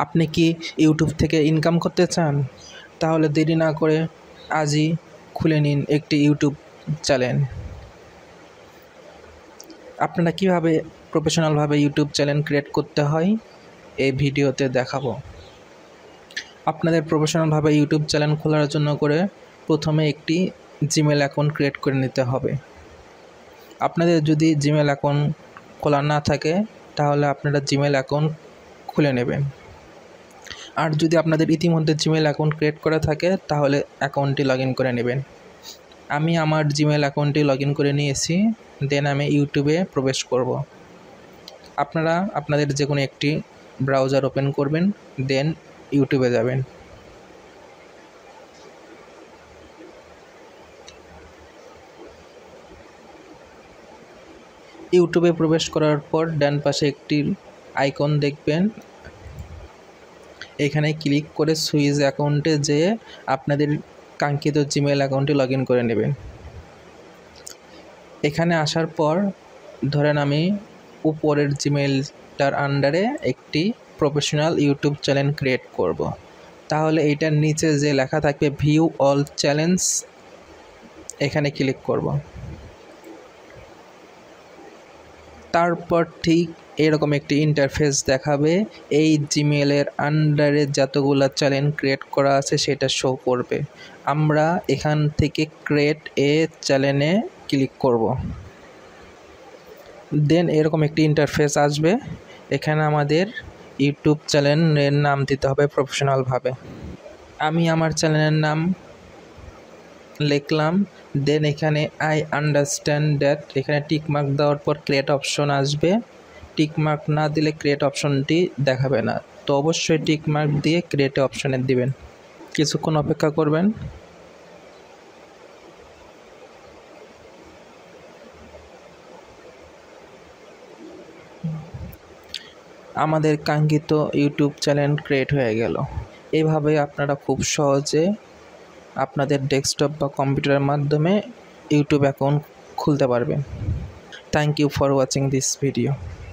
আপনি কি ইউটিউব থেকে ইনকাম করতে চান? তাহলে দেরি না করে আজই খুলে নিন একটি ইউটিউব চ্যানেল। আপনারা কিভাবে প্রফেশনালভাবে ইউটিউব চ্যানেল ক্রিয়েট করতে হয় এই ভিডিওতে দেখাবো। আপনাদের প্রফেশনালভাবে ইউটিউব চ্যানেল খোলার জন্য প্রথমে একটি জিমেল অ্যাকাউন্ট ক্রিয়েট করে নিতে হবে। আপনাদের যদি জিমেল অ্যাকাউন্ট খোলা না থাকে তাহলে আপনারা জিমেল অ্যাকাউন্ট খুলে নেবেন। আর যদি আপনাদের ইতিমধ্যে জিমেল অ্যাকাউন্ট ক্রিয়েট করা থাকে তাহলে অ্যাকাউন্টটি লগ ইন করে নেবেন। আমি আমার জিমেল অ্যাকাউন্টটি লগ ইন করে নিয়েছি, দেন আমি ইউটিউবে প্রবেশ করব। আপনারা আপনাদের যে কোনো একটি ব্রাউজার ওপেন করবেন, দেন ইউটিউবে যাবেন। ইউটিউবে প্রবেশ করার পর ডান পাশে একটি আইকন দেখবেন, এখানে ক্লিক করে সুইচ অ্যাকাউন্টে যেয়ে আপনাদের কাঙ্ক্ষিত জিমেল অ্যাকাউন্টটি লগ ইন করে নেবেন। এখানে আসার পর ধরেন আমি উপরের জিমেলটার আন্ডারে একটি প্রফেশনাল ইউটিউব চ্যানেল ক্রিয়েট করব। তাহলে এইটার নিচে যে লেখা থাকবে ভিউ অল চ্যানেলস, এখানে ক্লিক করব। তারপর ঠিক এরকম একটি ইন্টারফেস দেখাবে। এই জিমেলের আন্ডারে যতগুলো চ্যানেল ক্রিয়েট করা আছে সেটা শো করবে। আমরা এখান থেকে ক্রিয়েট এ চ্যানেলে ক্লিক করব। দেন এরকম একটি ইন্টারফেস আসবে। এখানে আমাদের ইউটিউব চ্যানেলের নাম দিতে হবে প্রফেশনালভাবে। আমি আমার চ্যানেলের নাম লিখলাম, দেন এখানে আই আন্ডারস্ট্যান্ড দ্যাট, এখানে টিকমার্ক দেওয়ার পর ক্রিয়েট অপশন আসবে। টিকমার্ক না দিলে ক্রিয়েট অপশনটি দেখাবে না, তো অবশ্যই টিকমার্ক দিয়ে ক্রিয়েট অপশনে দিবেন। কিছুক্ষণ অপেক্ষা করবেন। আমাদের কাঙ্ক্ষিত ইউটিউব চ্যানেল ক্রিয়েট হয়ে গেল। এইভাবে আপনারা খুব সহজে আপনাদের ডেস্কটপ বা কম্পিউটারের মাধ্যমে ইউটিউব অ্যাকাউন্ট খুলতে পারবেন। Thank you for watching this video.